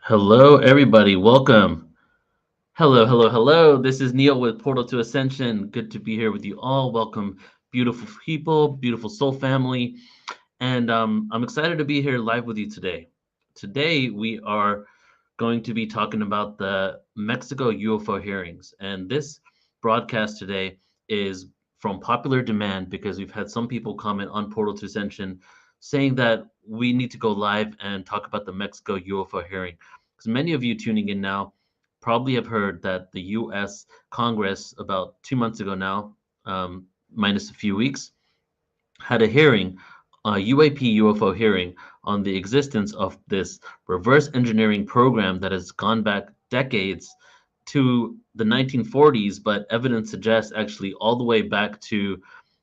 Hello, everybody. Welcome. Hello, hello, hello. This is Neil with Portal to Ascension. Good to be here with you all. Welcome, beautiful people, beautiful soul family. And I'm excited to be here live with you today. Today, we are going to be talking about the Mexico UFO hearings. And this broadcast today is from popular demand because we've had some people comment on Portal to Ascension saying that we need to go live and talk about the Mexico UFO hearing. Because many of you tuning in now probably have heard that the US Congress, about 2 months ago now, minus a few weeks, had a hearing, a UAP UFO hearing on the existence of this reverse engineering program that has gone back decades to the 1940s, but evidence suggests actually all the way back to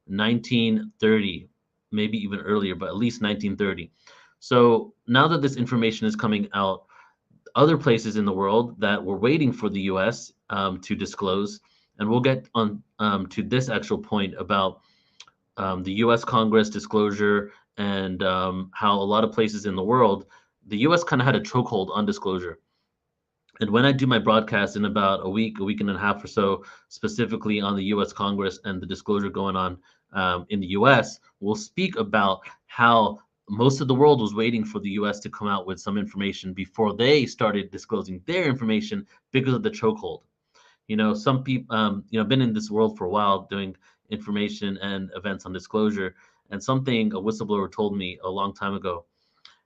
1930, maybe even earlier, but at least 1930. So now that this information is coming out, other places in the world that were waiting for the US to disclose, and we'll get on to this actual point about the U.S. Congress disclosure and how a lot of places in the world, the U.S. kind of had a chokehold on disclosure. And when I do my broadcast in about a week and a half or so, specifically on the U.S. Congress and the disclosure going on in the U.S., we'll speak about how most of the world was waiting for the U.S. to come out with some information before they started disclosing their information because of the chokehold. Some people, been in this world for a while doing information and events on disclosure. And something a whistleblower told me a long time ago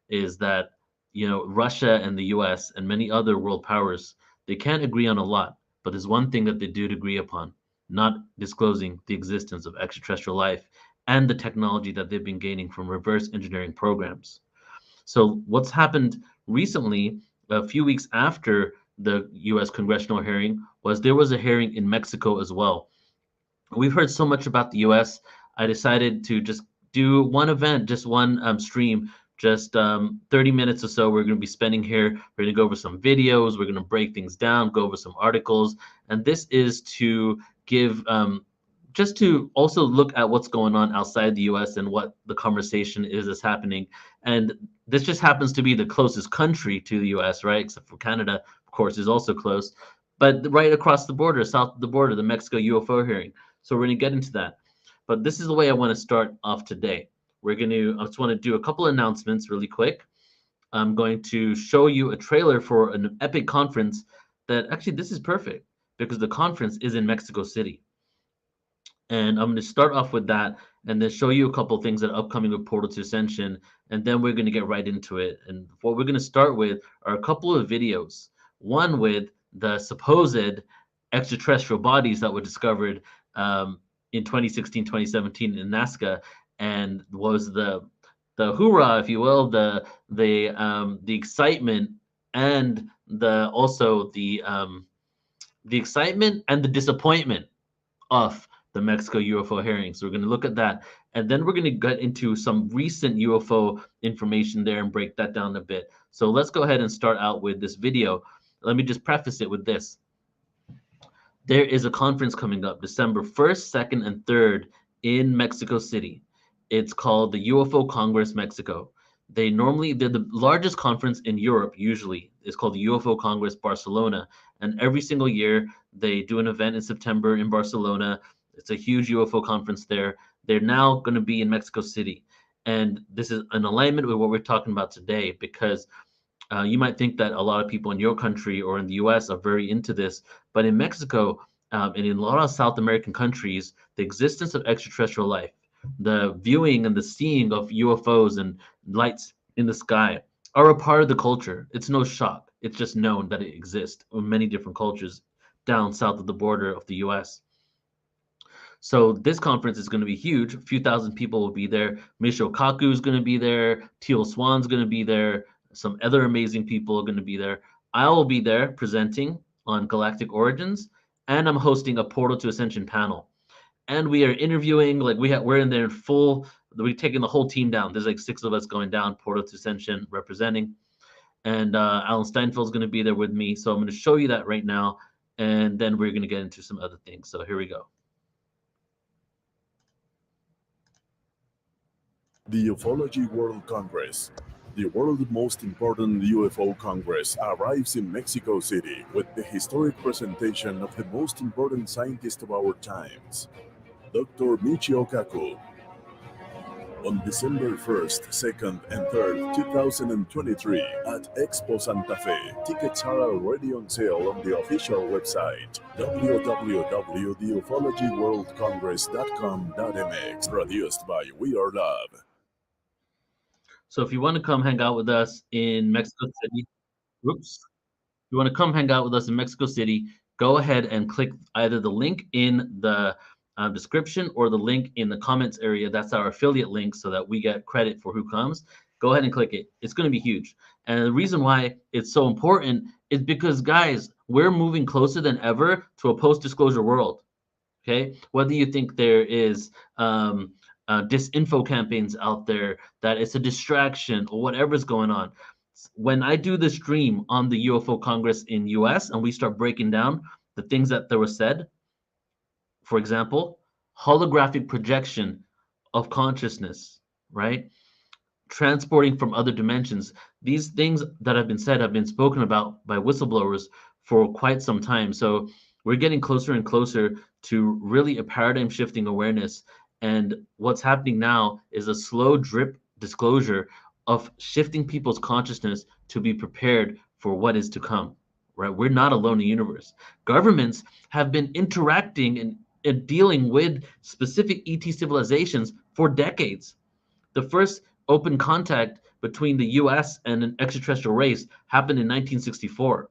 is that, Russia and the US and many other world powers, they can't agree on a lot, but there's one thing that they do agree upon, not disclosing the existence of extraterrestrial life and the technology that they've been gaining from reverse engineering programs. So what's happened recently, a few weeks after the U.S. congressional hearing, was there was a hearing in Mexico as well. We've heard so much about the U.S. I decided to just do one event, just one stream, just 30 minutes or so. We're going to be spending here. We're going to go over some videos. We're going to break things down, go over some articles, and this is to give just to also look at what's going on outside the US and what the conversation is that's happening. And this just happens to be the closest country to the US, right? Except for Canada, of course, is also close. But right across the border, south of the border, the Mexico UFO hearing. So we're going to get into that. But this is the way I want to start off today. I just want to do a couple announcements really quick. I'm going to show you a trailer for an epic conference that actually this is perfect because the conference is in Mexico City. And I'm going to start off with that and then show you a couple of things that are upcoming with Portal to Ascension. And then we're going to get right into it. And what we're going to start with are a couple of videos. One with the supposed extraterrestrial bodies that were discovered in 2016, 2017 in Nazca, and was the hoorah, if you will, the excitement and the excitement and the disappointment of the Mexico UFO hearing. So we're going to look at that. And then we're going to get into some recent UFO information there and break that down a bit. So let's go ahead and start out with this video. Let me just preface it with this. There is a conference coming up December 1st, 2nd, and 3rd in Mexico City. It's called the UFO Congress Mexico. They're the largest conference in Europe, usually. It's called the UFO Congress Barcelona. And every single year, they do an event in September in Barcelona. It's a huge UFO conference there. They're now going to be in Mexico City. And this is an alignment with what we're talking about today because you might think that a lot of people in your country or in the US are very into this. But in Mexico and in a lot of South American countries, the existence of extraterrestrial life, the viewing and the seeing of UFOs and lights in the sky are a part of the culture. It's no shock. It's just known that it exists in many different cultures down south of the border of the US. So this conference is going to be huge. A few thousand people will be there. Michio Kaku is going to be there. Teal Swan's going to be there. Some other amazing people are going to be there. I will be there presenting on Galactic Origins, and I'm hosting a Portal to Ascension panel. And we are interviewing, we're in there full. We're taking the whole team down. There's like 6 of us going down, Portal to Ascension representing. And Alan Steinfeld's going to be there with me. So I'm going to show you that right now. And then we're going to get into some other things. So here we go. The Ufology World Congress. The world's most important UFO Congress arrives in Mexico City with the historic presentation of the most important scientist of our times, Dr. Michio Kaku, on December 1st, 2nd, and 3rd, 2023 at Expo Santa Fe. Tickets are already on sale on the official website, www.ufologyworldcongress.com.mx, produced by We Are Love. So if you want to come hang out with us in Mexico City, whoops, if you want to come hang out with us in Mexico City, go ahead and click either the link in the description or the link in the comments area. That's our affiliate link so that we get credit for who comes. Go ahead and click it. It's going to be huge. And the reason why it's so important is because, guys, we're moving closer than ever to a post-disclosure world. Okay, whether you think there is disinfo campaigns out there, that it's a distraction or whatever's going on. When I do the stream on the UFO Congress in US and we start breaking down the things that were said, for example, holographic projection of consciousness, right? Transporting from other dimensions. These things that have been said have been spoken about by whistleblowers for quite some time. So we're getting closer and closer to really a paradigm shifting awareness. And what's happening now is a slow drip disclosure of shifting people's consciousness to be prepared for what is to come. Right? We're not alone in the universe. Governments have been interacting and dealing with specific ET civilizations for decades. The first open contact between the US and an extraterrestrial race happened in 1964.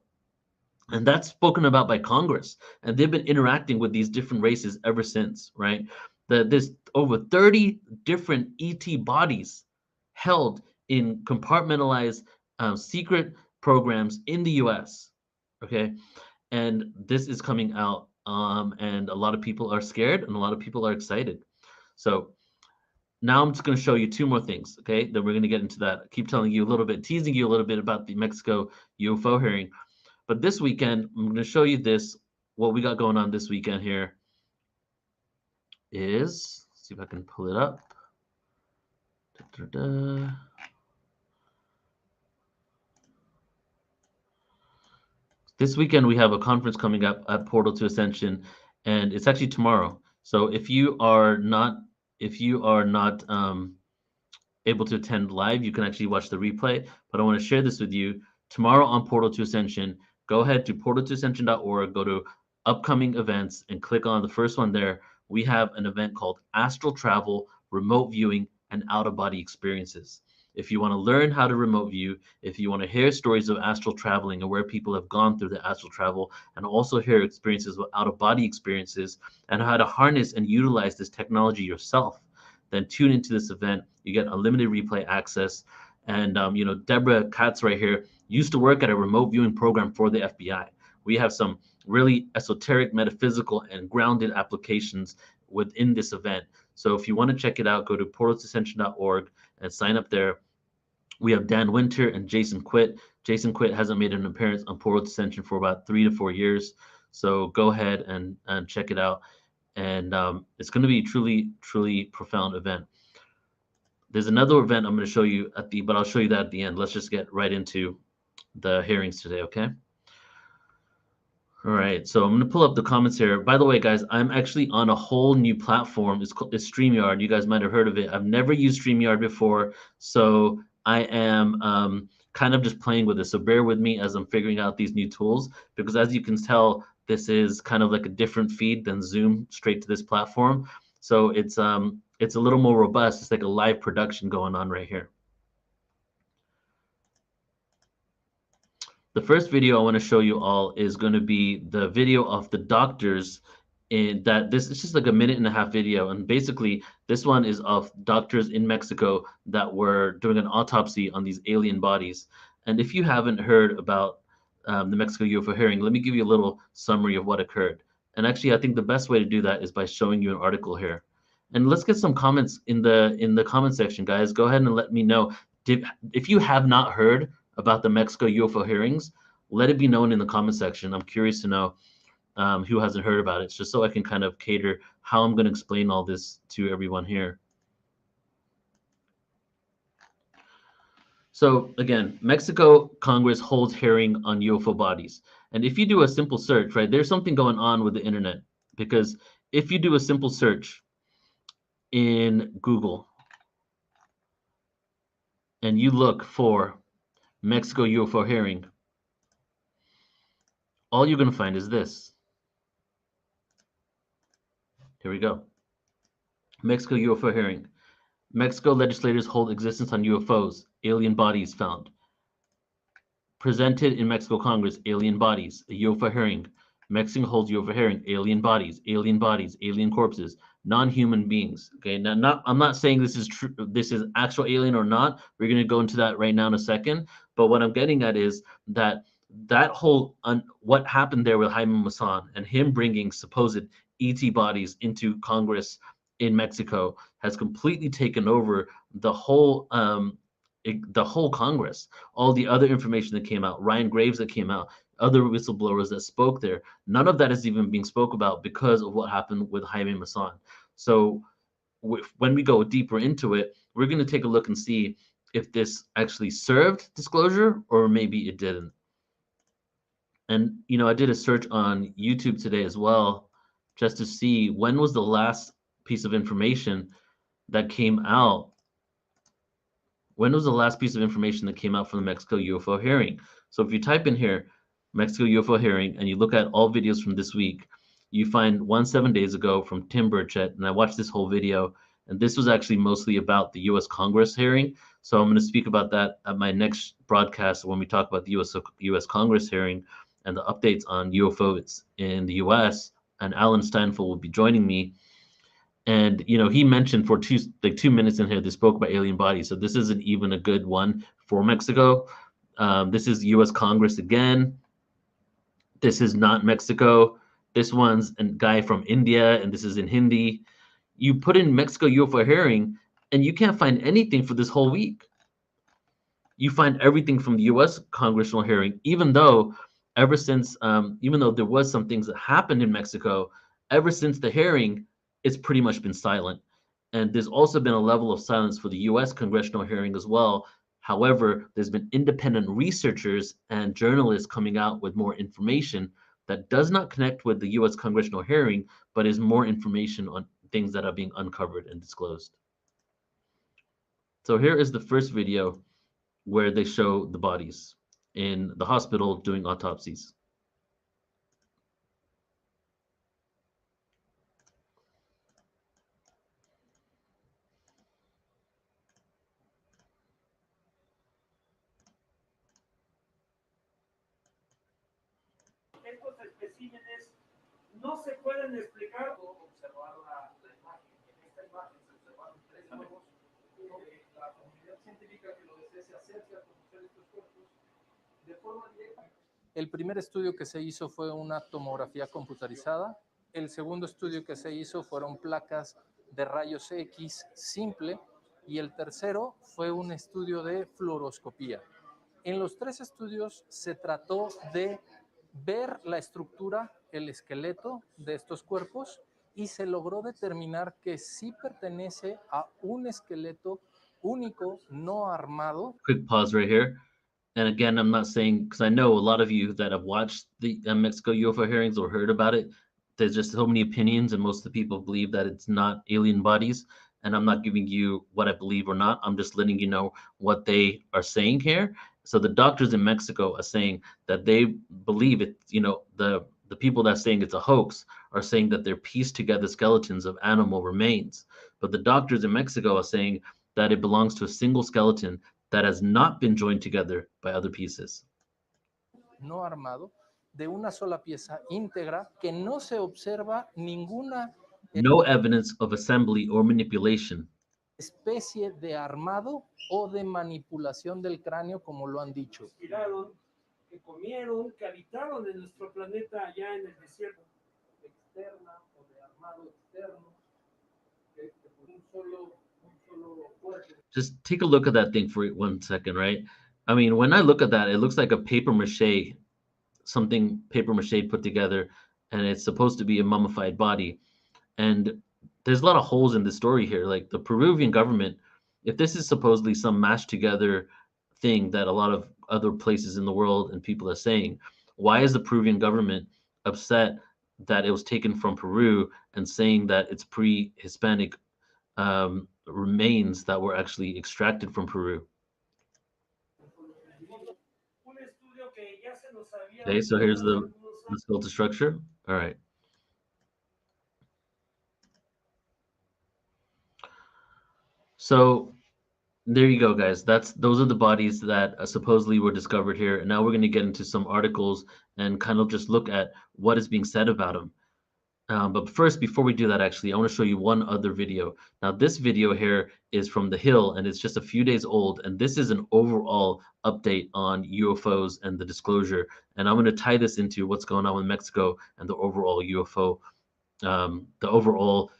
And that's spoken about by Congress. And they've been interacting with these different races ever since, right? There's over 30 different ET bodies held in compartmentalized secret programs in the US, okay? And this is coming out, and a lot of people are scared and a lot of people are excited. So now I'm just going to show you two more things, okay? Then we're going to get into that. I keep telling you a little bit, teasing you a little bit about the Mexico UFO hearing. But this weekend, I'm going to show you this. What we got going on this weekend here is, see if I can pull it up. Da-da-da. This weekend, we have a conference coming up at Portal to Ascension, and it's actually tomorrow. So if you are not able to attend live, you can actually watch the replay. But I want to share this with you. Tomorrow on Portal to Ascension, go ahead to portaltoascension.org, go to upcoming events, and click on the first one there. We have an event called Astral Travel, Remote Viewing, and Out-of-Body Experiences. If you want to learn how to remote view, if you want to hear stories of astral traveling and where people have gone through the astral travel, and also hear experiences with out-of-body experiences, and how to harness and utilize this technology yourself, then tune into this event. You get unlimited replay access. And Deborah Katz right here used to work at a remote viewing program for the FBI. We have some really esoteric, metaphysical, and grounded applications within this event. So if you want to check it out, go to portaltoascension.org and sign up there. We have Dan Winter and Jason Quitt. Jason Quitt hasn't made an appearance on Portal to Ascension for about 3 to 4 years. So go ahead and check it out. And it's going to be truly, truly profound event. There's another event I'm going to show you but I'll show you that at the end. Let's just get right into the hearings today, okay? All right, so I'm going to pull up the comments here. By the way, guys, I'm actually on a whole new platform. It's StreamYard. You guys might have heard of it. I've never used StreamYard before, so I am kind of just playing with it. So bear with me as I'm figuring out these new tools, because as you can tell, this is kind of like a different feed than Zoom straight to this platform. So it's a little more robust. It's like a live production going on right here. The first video I want to show you all is going to be the video of the doctors this is just like a 1.5-minute video. And basically this one is of doctors in Mexico that were doing an autopsy on these alien bodies. And if you haven't heard about the Mexico UFO hearing, let me give you a little summary of what occurred. And actually, I think the best way to do that is by showing you an article here. And let's get some comments in the comment section, guys. Go ahead and let me know. If you have not heard about the Mexico UFO hearings, let it be known in the comment section. I'm curious to know who hasn't heard about it, just so I can kind of cater how I'm going to explain all this to everyone here. So again, Mexico Congress holds hearing on UFO bodies. And if you do a simple search, right, there's something going on with the internet because if you do a simple search in Google and you look for Mexico UFO hearing, all you're going to find is this. Here we go. Mexico UFO hearing. Mexico legislators hold existence on UFOs, alien bodies found. Presented in Mexico Congress, alien bodies, a UFO hearing. Mexico holds UFO hearing, alien bodies, alien corpses, non-human beings. Okay, now I'm not saying this is true, this is actual alien or not. We're going to go into that right now in a second. But what I'm getting at is that whole what happened there with Jaime Maussan and him bringing supposed ET bodies into Congress in Mexico has completely taken over the whole the whole Congress. All the other information that came out, Ryan Graves that came out, other whistleblowers that spoke there, none of that is even being spoke about because of what happened with Jaime Maussan. So when we go deeper into it, we're going to take a look and see if this actually served disclosure or maybe it didn't. And I did a search on YouTube today as well, just to see when was the last piece of information that came out. When was the last piece of information that came out from the Mexico UFO hearing? So if you type in here, Mexico UFO hearing, and you look at all videos from this week, you find one 7 days ago from Tim Burchett, and I watched this whole video, and this was actually mostly about the U.S. Congress hearing. So I'm going to speak about that at my next broadcast when we talk about the U.S. Congress hearing and the updates on UFOs in the U.S. And Alan Steinfeld will be joining me. And he mentioned for 2 minutes in here they spoke about alien bodies. So this isn't even a good one for Mexico. This is U.S. Congress again. This is not Mexico. This one's a guy from India, and this is in Hindi. You put in Mexico UFO hearing, and you can't find anything for this whole week. You find everything from the U.S. congressional hearing, even though even though there was some things that happened in Mexico, ever since the hearing, it's pretty much been silent. And there's also been a level of silence for the U.S. congressional hearing as well. However, there's been independent researchers and journalists coming out with more information that does not connect with the U.S. congressional hearing, but is more information on things that are being uncovered and disclosed. So here is the first video where they show the bodies in the hospital doing autopsies. Estos especímenes no se pueden explicar o observar la imagen. En esta imagen se observaron tres huevos. La comunidad científica que lo desee se acerca a conocer estos cuerpos de forma directa. El primer estudio que se hizo fue una tomografía computarizada. El segundo estudio que se hizo fueron placas de rayos X simple. Y el tercero fue un estudio de fluoroscopía. En los tres estudios se trató de ver la estructura, el esqueleto de estos cuerpos y se logró determinar que sí pertenece a un esqueleto único, no armado. Quick pause right here. And again, I'm not saying, because I know a lot of you that have watched the Mexico UFO hearings or heard about it, there's just so many opinions, and most of the people believe that it's not alien bodies. And I'm not giving you what I believe or not. I'm just letting you know what they are saying here. So the doctors in Mexico are saying that they believe it, the people that are saying it's a hoax are saying that they're pieced together skeletons of animal remains. But the doctors in Mexico are saying that it belongs to a single skeleton that has not been joined together by other pieces. No armado, de una sola pieza íntegra, que no se observa ninguna no evidence of assembly or manipulation. Especie de armado o de manipulación del cráneo, como lo han dicho. Que comieron, que habitaron en nuestro planeta allá en el desierto. Externa o de armado externo, por un solo cuerpo. Just take a look at that thing for 1 second, right? I mean, when I look at that, it looks like a paper mache put together, and it's supposed to be a mummified body. And there's a lot of holes in the story here. Like the Peruvian government, if this is supposedly some mashed together thing that a lot of other places in the world and people are saying. Why is the Peruvian government upset that it was taken from Peru and saying that it's pre-Hispanic remains that were actually extracted from Peru? Okay, so here's the skeletal structure. All right. So there you go, guys. Those are the bodies that supposedly were discovered here. And now we're going to get into some articles and kind of just look at what is being said about them. But first, before we do that, actually, I want to show you one other video. Now, this video here is from The Hill, and it's just a few days old. And this is an overall update on UFOs and the disclosure. And I'm going to tie this into what's going on with Mexico and the overall UFO, the overall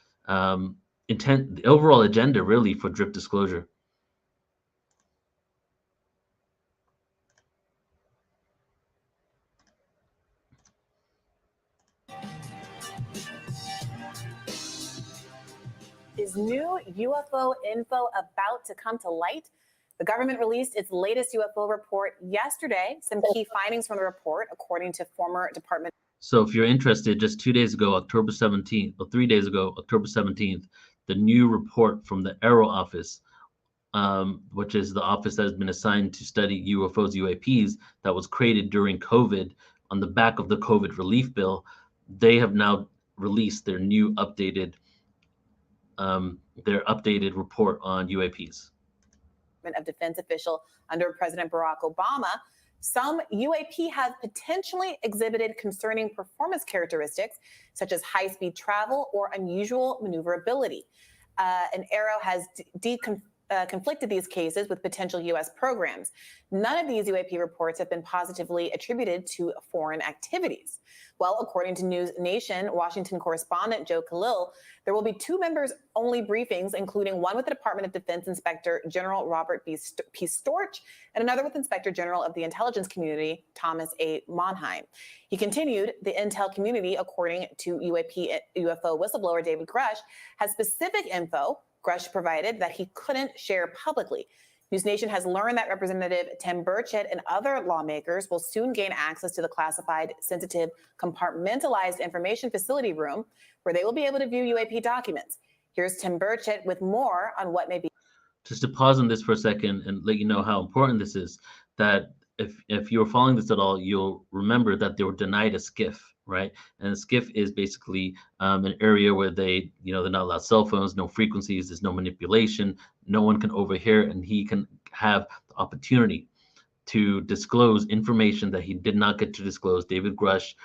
intent, the overall agenda, really, for drip disclosure. Is new UFO info about to come to light? The government released its latest UFO report yesterday. Some key findings from the report, according to former Department. So if you're interested, just 2 days ago, October 17th, or 3 days ago, October 17th, the new report from the Aero office, which is the office that has been assigned to study UFOs, UAPs, that was created during COVID on the back of the COVID relief bill, they have now released their new updated report on UAPs. Of Defense official under President Barack Obama, some UAP have potentially exhibited concerning performance characteristics, such as high-speed travel or unusual maneuverability. And Aero has conflicted these cases with potential U.S. programs. None of these UAP reports have been positively attributed to foreign activities. Well, according to News Nation, Washington correspondent Joe Khalil, there will be 2 members-only briefings, including one with the Department of Defense Inspector General Robert P. Storch and another with Inspector General of the Intelligence Community, Thomas A. Monheim. He continued, the intel community, according to UFO whistleblower David Grush, has specific info Grush provided that he couldn't share publicly. News Nation has learned that Representative Tim Burchett and other lawmakers will soon gain access to the classified, sensitive, compartmentalized information facility room where they will be able to view UAP documents. Here's Tim Burchett with more on what may be. Just to pause on this for a second and let you know how important this is, that if you're following this at all, you'll remember that they were denied a SCIF, right? And a SCIF is basically an area where they're not allowed cell phones, no frequencies, there's no manipulation, no one can overhear, and he can have the opportunity to disclose information that he did not get to disclose, David Grush,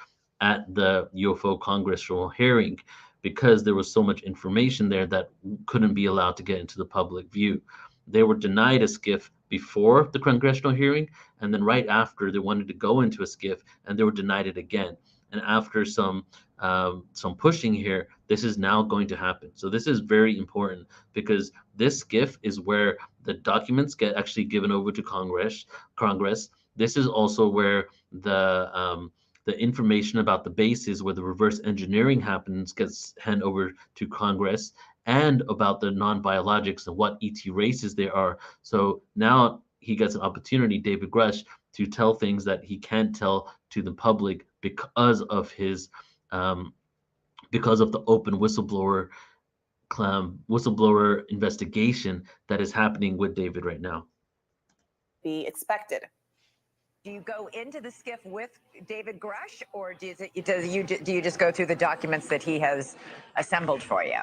at the UFO congressional hearing, because there was so much information there that couldn't be allowed to get into the public view. They were denied a SCIF before the congressional hearing, and then right after they wanted to go into a SCIF, and they were denied it again. And after some pushing here, this is now going to happen. So this is very important because this SCIF is where the documents get actually given over to Congress. This is also where the information about the bases where the reverse engineering happens gets handed over to Congress, and about the non-biologics and what ET races there are. So now he gets an opportunity, David Grush, to tell things that he can't tell to the public because of his because of the open whistleblower investigation that is happening with David right now. Be expected. Do you go into the SCIF with David Grush, or do you just go through the documents that he has assembled for you?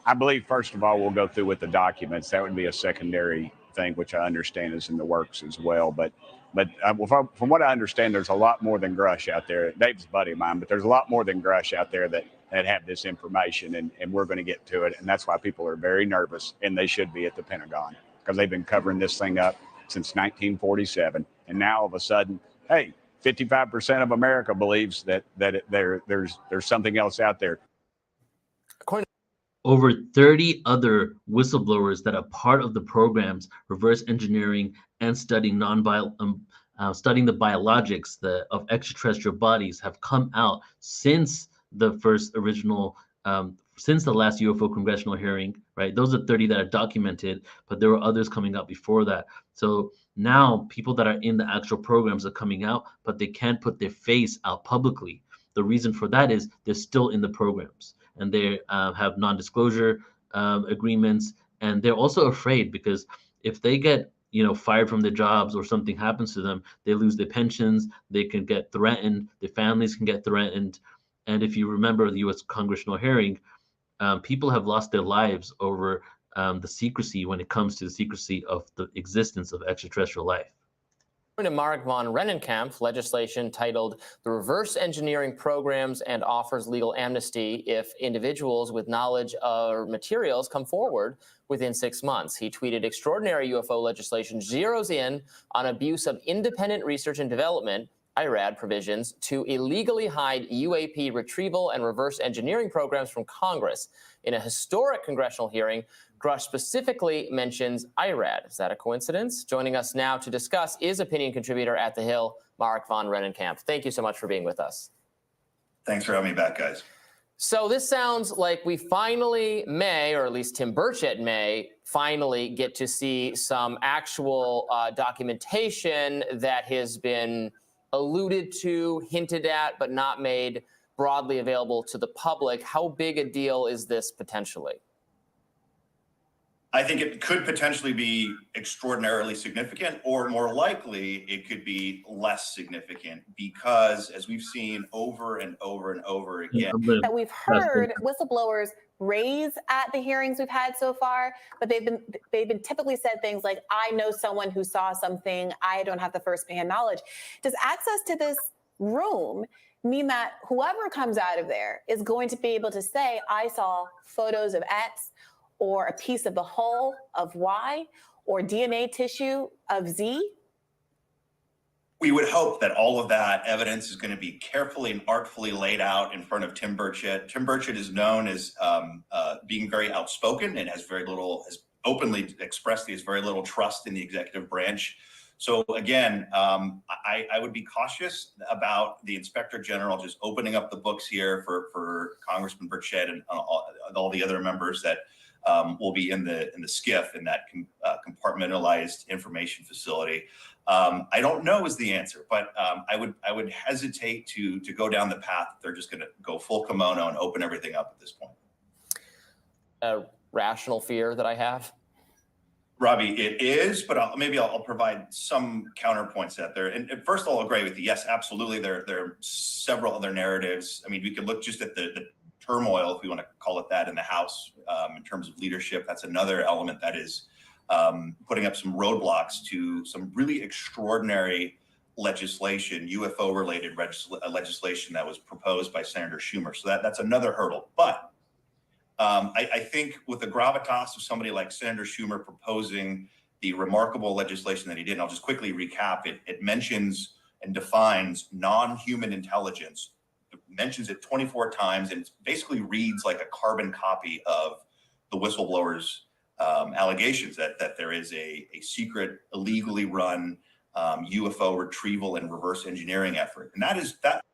I believe, first of all, we'll go through with the documents. That would be a secondary thing, which I understand is in the works as well. But from what I understand, there's a lot more than Grush out there. Dave's a buddy of mine, but there's a lot more than Grush out there that have this information, and we're going to get to it. And that's why people are very nervous, and they should be at the Pentagon, because they've been covering this thing up since 1947. And now all of a sudden, hey, 55% of America believes that there's something else out there. Over 30 other whistleblowers that are part of the programs, reverse engineering and studying studying the biologics of extraterrestrial bodies, have come out since the first original since the last UFO congressional hearing, right? Those are 30 that are documented, but there were others coming out before that. So now people that are in the actual programs are coming out, but they can't put their face out publicly. The reason for that is they're still in the programs, and they have non-disclosure agreements, and they're also afraid because if they get fired from their jobs or something happens to them, they lose their pensions, they can get threatened, their families can get threatened. And if you remember the U.S. congressional hearing, people have lost their lives over the secrecy when it comes to the secrecy of the existence of extraterrestrial life. To Mark von Rennenkampf, legislation titled The Reverse Engineering Programs and offers legal amnesty if individuals with knowledge or materials come forward within 6 months. He tweeted, extraordinary UFO legislation zeroes in on abuse of independent research and development, IRAD provisions, to illegally hide UAP retrieval and reverse engineering programs from Congress. In a historic congressional hearing, Grush specifically mentions IRAD. Is that a coincidence? Joining us now to discuss is opinion contributor at The Hill, Mark von Rennenkampf. Thank you so much for being with us. Thanks for having me back, guys. So this sounds like we finally may, or at least Tim Burchett may, finally get to see some actual documentation that has been alluded to, hinted at, but not made broadly available to the public. How big a deal is this potentially? I think it could potentially be extraordinarily significant, or more likely, it could be less significant because, as we've seen over and over and over again, that we've heard whistleblowers raise at the hearings we've had so far, but they've been typically said things like, I know someone who saw something, I don't have the first-hand knowledge. Does access to this room mean that whoever comes out of there is going to be able to say, I saw photos of X, or a piece of the hull of Y, or DNA tissue of Z? We would hope that all of that evidence is going to be carefully and artfully laid out in front of Tim Burchett. Tim Burchett is known as being very outspoken and has openly expressed he has very little trust in the executive branch. So again, I would be cautious about the Inspector General just opening up the books here for Congressman Burchett and all the other members that will be in the SCIF, in that compartmentalized information facility. I don't know is the answer, but I would hesitate to go down the path that they're just going to go full kimono and open everything up at this point. A rational fear that I have? Robbie, it is, but maybe I'll provide some counterpoints out there. And first, I'll agree with you. Yes, absolutely. There are several other narratives. I mean, we could look just at the turmoil, if we want to call it that, in the House in terms of leadership. That's another element that is putting up some roadblocks to some really extraordinary legislation, UFO-related legislation that was proposed by Senator Schumer. So that's another hurdle. But I think with the gravitas of somebody like Senator Schumer proposing the remarkable legislation that he did, and I'll just quickly recap it, it mentions and defines non-human intelligence, mentions it 24 times, and it basically reads like a carbon copy of the whistleblowers' allegations that there is a secret, illegally run UFO retrieval and reverse engineering effort. And that is that.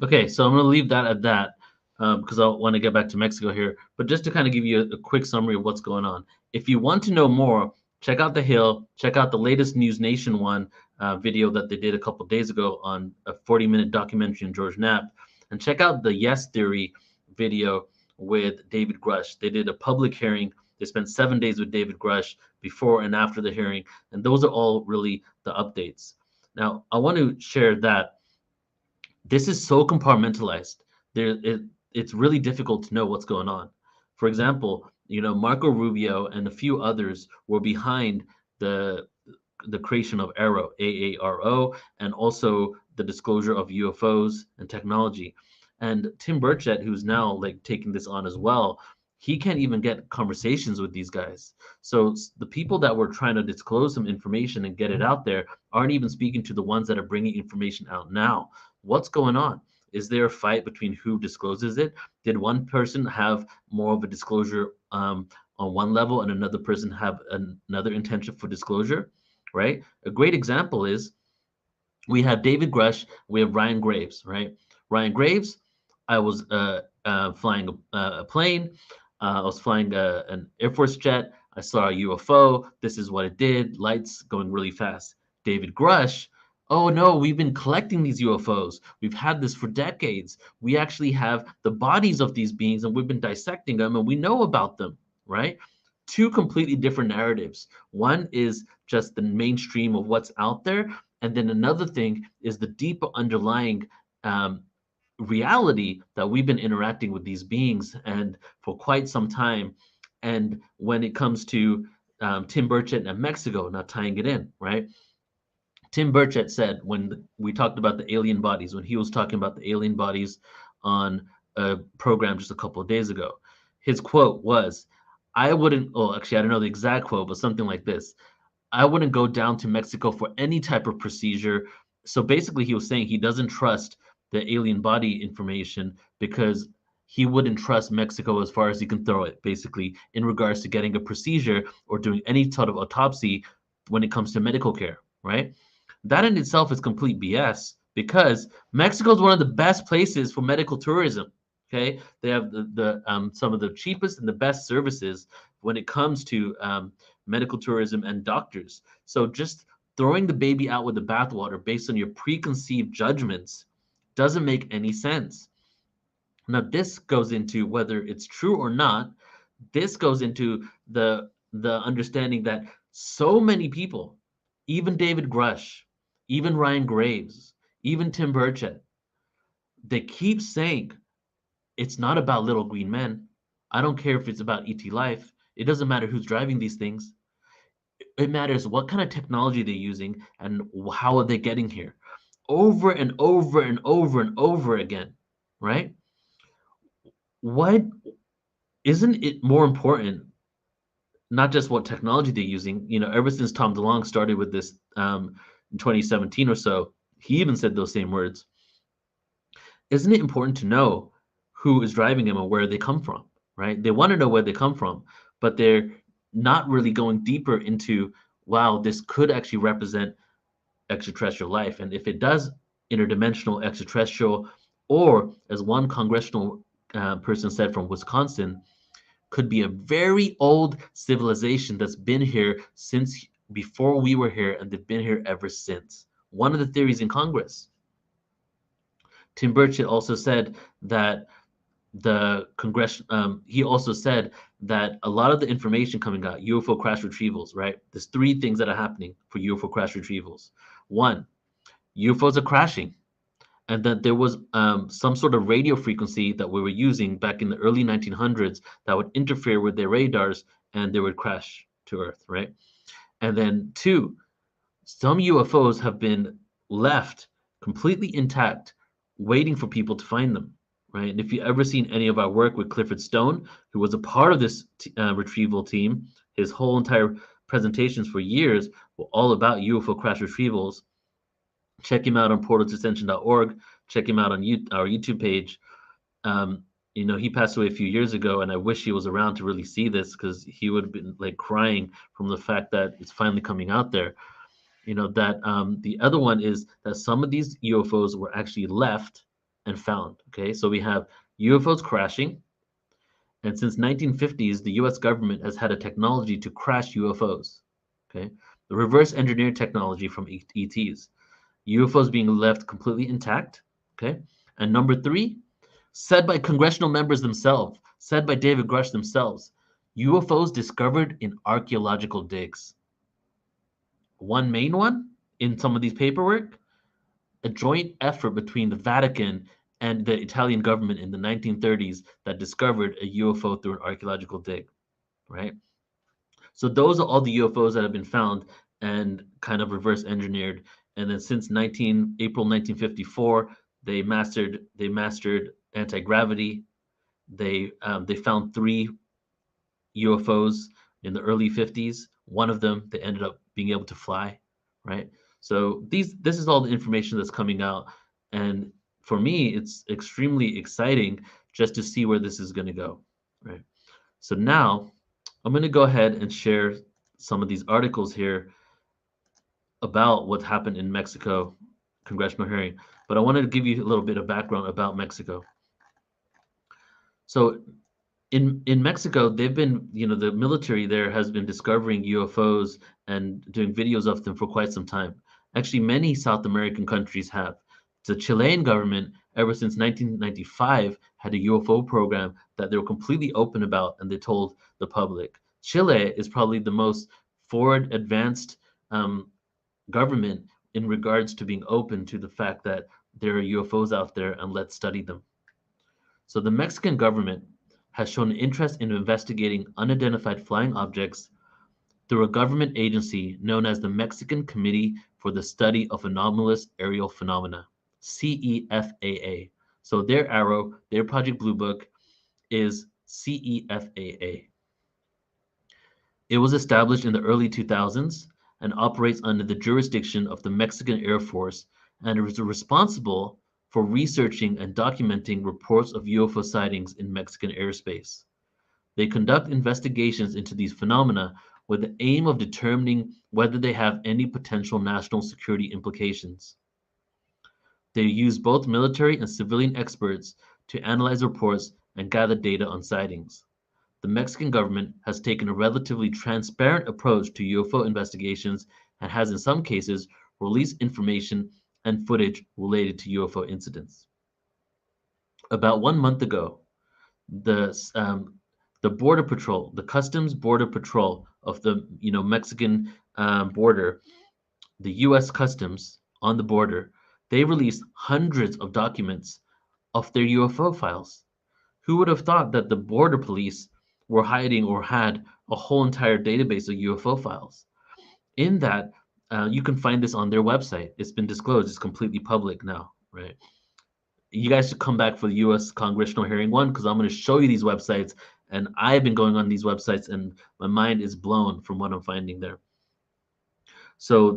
Okay, so I'm going to leave that at that because I want to get back to Mexico here. But just to kind of give you a quick summary of what's going on. If you want to know more, check out The Hill, check out the latest News Nation one video that they did a couple of days ago on a 40-minute documentary on George Knapp. And check out the Yes Theory video with David Grush. They did a public hearing. They spent 7 days with David Grush before and after the hearing. And those are all really the updates. Now, I want to share that this is so compartmentalized. It's really difficult to know what's going on. For example, Marco Rubio and a few others were behind the creation of AARO, AARO, and also the disclosure of UFOs and technology. And Tim Burchett, who's now taking this on as well, he can't even get conversations with these guys. So the people that were trying to disclose some information and get it out there aren't even speaking to the ones that are bringing information out now. What's going on? Is there a fight between who discloses it? Did one person have more of a disclosure on one level and another person have another intention for disclosure, right? A great example is we have David Grush, we have Ryan Graves, right? Ryan Graves, I was flying a plane. I was flying an Air Force jet. I saw a UFO. This is what it did. Lights going really fast. David Grush, oh no, we've been collecting these UFOs. We've had this for decades. We actually have the bodies of these beings and we've been dissecting them and we know about them, right? Two completely different narratives. One is just the mainstream of what's out there. And then another thing is the deeper underlying reality that we've been interacting with these beings and for quite some time. And when it comes to Tim Burchett and Mexico, not tying it in, right? Tim Burchett said when we talked about the alien bodies, when he was talking about the alien bodies on a program just a couple of days ago, his quote was, I wouldn't, oh, actually, I don't know the exact quote, but something like this. I wouldn't go down to Mexico for any type of procedure. So basically, he was saying he doesn't trust the alien body information because he wouldn't trust Mexico as far as he can throw it, basically, in regards to getting a procedure or doing any sort of autopsy when it comes to medical care, right? That in itself is complete BS because Mexico is one of the best places for medical tourism. Okay, they have some of the cheapest and the best services when it comes to medical tourism and doctors. So just throwing the baby out with the bathwater based on your preconceived judgments doesn't make any sense. Now, this goes into whether it's true or not. This goes into the understanding that so many people, even David Grush, even Ryan Graves, even Tim Burchett, they keep saying it's not about little green men. I don't care if it's about ET life. It doesn't matter who's driving these things. It matters what kind of technology they're using and how are they getting here. Over and over and over and over again, right? What isn't it more important, not just what technology they're using? You know, ever since Tom DeLonge started with this in 2017 or so, he even said those same words. Isn't it important to know who is driving them and where they come from, right? They want to know where they come from, but they're not really going deeper into, wow, this could actually represent extraterrestrial life. And if it does, interdimensional extraterrestrial, or as one congressional person said from Wisconsin, could be a very old civilization that's been here since before we were here, and they've been here ever since. One of the theories in Congress. Tim Burchett also said that he also said that a lot of the information coming out, UFO crash retrievals, right? There's three things that are happening for UFO crash retrievals. One, UFOs are crashing, and that there was some sort of radio frequency that we were using back in the early 1900s that would interfere with their radars and they would crash to Earth, right? And then two, some UFOs have been left completely intact, waiting for people to find them, right? And if you've ever seen any of our work with Clifford Stone, who was a part of this retrieval team, his whole entire presentations for years were all about UFO crash retrievals. Check him out on portaltoascension.org. Check him out on our YouTube page. You know, he passed away a few years ago, and I wish he was around to really see this because he would have been like crying from the fact that it's finally coming out there. You know, that the other one is that some of these UFOs were actually left and found. Okay, so we have UFOs crashing, and since 1950s, the U.S. government has had a technology to crash UFOs. Okay, the reverse engineered technology from ETs. UFOs being left completely intact. Okay, and number three, said by congressional members themselves, said by David Grush themselves, UFOs discovered in archaeological digs. One main one in some of these paperwork, a joint effort between the Vatican and the Italian government in the 1930s that discovered a UFO through an archaeological dig, right? So those are all the UFOs that have been found and kind of reverse engineered. And then since April 1954, they mastered anti-gravity. They found 3 UFOs in the early 50s. One of them, they ended up being able to fly, right? So this is all the information that's coming out. And for me, it's extremely exciting just to see where this is going to go, right? So now I'm going to go ahead and share some of these articles here about what happened in Mexico congressional hearing. But I wanted to give you a little bit of background about Mexico. So in Mexico, they've been, the military there has been discovering UFOs and doing videos of them for quite some time. Actually, many South American countries have. The Chilean government, ever since 1995, had a UFO program that they were completely open about, and they told the public. Chile is probably the most forward, advanced government in regards to being open to the fact that there are UFOs out there and let's study them. So the Mexican government has shown interest in investigating unidentified flying objects through a government agency known as the Mexican Committee for the Study of Anomalous Aerial Phenomena, CEFAA. So their arrow, their Project Blue Book, is CEFAA. It was established in the early 2000s and operates under the jurisdiction of the Mexican Air Force and is responsible for researching and documenting reports of UFO sightings in Mexican airspace. They conduct investigations into these phenomena with the aim of determining whether they have any potential national security implications. They use both military and civilian experts to analyze reports and gather data on sightings. The Mexican government has taken a relatively transparent approach to UFO investigations and has, in some cases, released information and footage related to UFO incidents. About 1 month ago, the border patrol, the Customs Border Patrol of the Mexican border, the U.S. Customs on the border, they released hundreds of documents of their UFO files. Who would have thought that the border police were hiding or had a whole entire database of UFO files? In that, you can find this on their website. It's been disclosed. It's completely public now, right? You guys should come back for the U.S. Congressional Hearing 1 because I'm going to show you these websites. And I've been going on these websites and my mind is blown from what I'm finding there. So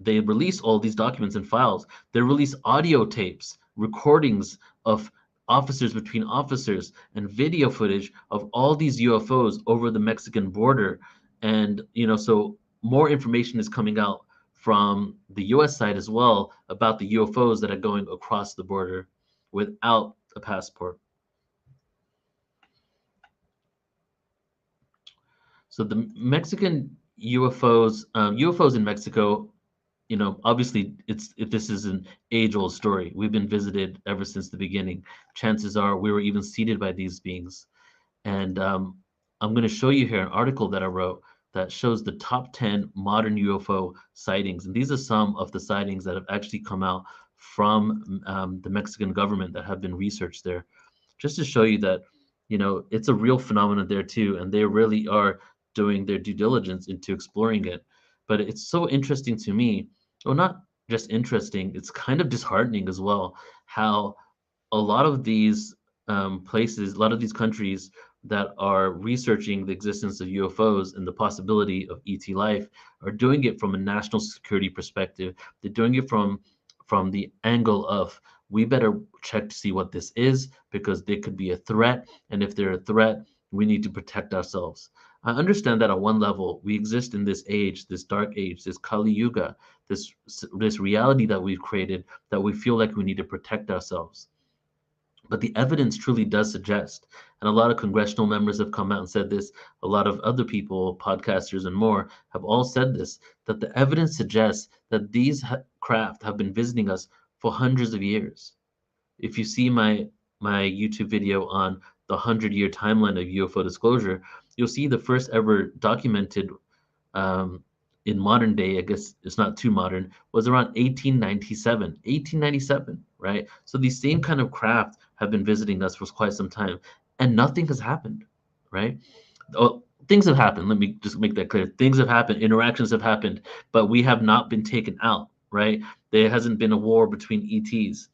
they release all these documents and files. They release audio tapes, recordings of officers between officers, and video footage of all these UFOs over the Mexican border. And so more information is coming out from the US side as well about the UFOs that are going across the border without a passport. So the Mexican UFOs in Mexico, obviously this is an age-old story. We've been visited ever since the beginning. Chances are we were even seeded by these beings. And I'm going to show you here an article that I wrote that shows the top 10 modern UFO sightings. And these are some of the sightings that have actually come out from the Mexican government that have been researched there, just to show you that, it's a real phenomenon there too. And they really are doing their due diligence into exploring it. But it's so interesting to me, well, not just interesting, it's kind of disheartening as well, how a lot of these places, a lot of these countries that are researching the existence of UFOs and the possibility of ET life are doing it from a national security perspective. They're doing it from the angle of, we better check to see what this is because they could be a threat. And if they're a threat, we need to protect ourselves. I understand that on one level, we exist in this age, this dark age, this Kali Yuga, this reality that we've created that we feel like we need to protect ourselves. But the evidence truly does suggest, and a lot of congressional members have come out and said this, a lot of other people, podcasters and more, have all said this, that the evidence suggests that these craft have been visiting us for hundreds of years. If you see my YouTube video on the 100-year timeline of UFO disclosure, you'll see the first ever documented in modern day, I guess it's not too modern, was around 1897, right? So these same kind of craft have been visiting us for quite some time and nothing has happened, right? Oh, things have happened. Let me just make that clear. Things have happened, interactions have happened, but we have not been taken out, right? There hasn't been a war between ETs.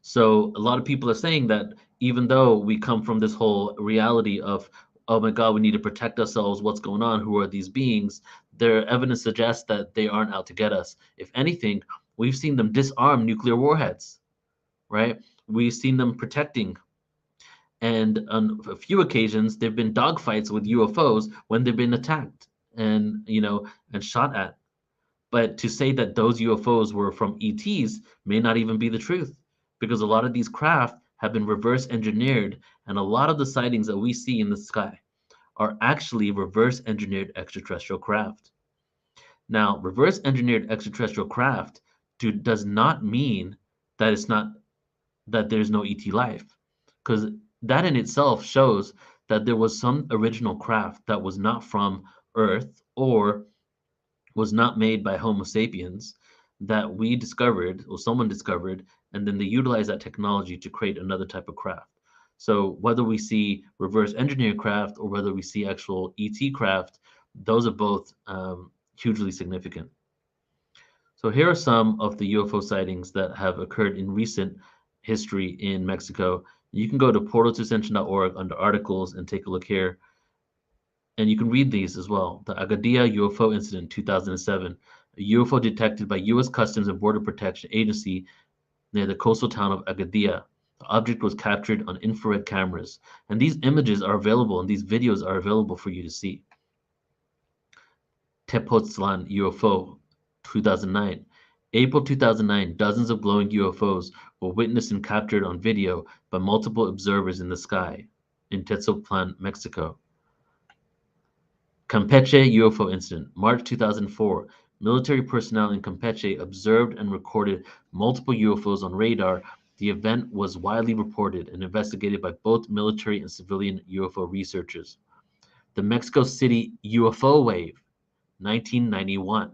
So a lot of people are saying that even though we come from this whole reality of, oh my God, we need to protect ourselves, what's going on, who are these beings, their evidence suggests that they aren't out to get us. If anything, we've seen them disarm nuclear warheads, right? We've seen them protecting. And on a few occasions, there've been dogfights with UFOs when they've been attacked and shot at. But to say that those UFOs were from ETs may not even be the truth, because a lot of these craft have been reverse engineered, and a lot of the sightings that we see in the sky are actually reverse engineered extraterrestrial craft. Now, reverse engineered extraterrestrial craft does not mean that there's no ET life, because that in itself shows that there was some original craft that was not from Earth or was not made by Homo sapiens that we discovered or someone discovered, and then they utilize that technology to create another type of craft. So whether we see reverse engineered craft or whether we see actual ET craft, those are both hugely significant. So here are some of the UFO sightings that have occurred in recent history in Mexico. You can go to portaltoascension.org under articles and take a look here. And you can read these as well. The Agadia UFO incident 2007, a UFO detected by U.S. Customs and Border Protection Agency near the coastal town of Agadia. The object was captured on infrared cameras. And these images are available and these videos are available for you to see. Tepoztlan UFO 2009. April 2009, dozens of glowing UFOs were witnessed and captured on video by multiple observers in the sky in Tezcatlipan, Mexico. Campeche UFO incident, March 2004. Military personnel in Campeche observed and recorded multiple UFOs on radar. The event was widely reported and investigated by both military and civilian UFO researchers. The Mexico City UFO wave, 1991.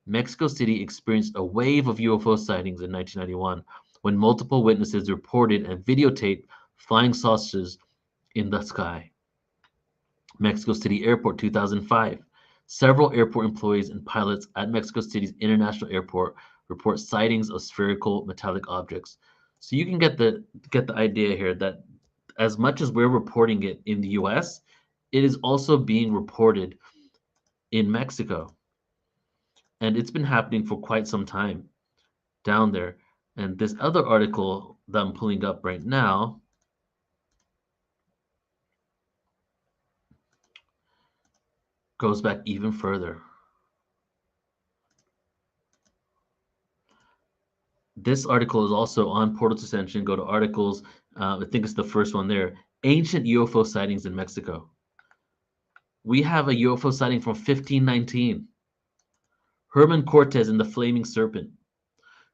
Mexico City experienced a wave of UFO sightings in 1991 when multiple witnesses reported and videotaped flying saucers in the sky. Mexico City Airport 2005. Several airport employees and pilots at Mexico City's International Airport report sightings of spherical metallic objects. So you can get the idea here that as much as we're reporting it in the US, it is also being reported in Mexico. And it's been happening for quite some time down there. And this other article that I'm pulling up right now goes back even further. This article is also on Portal to Ascension. Go to articles. I think it's the first one there. Ancient UFO sightings in Mexico. We have a UFO sighting from 1519. Herman Cortez and the Flaming Serpent.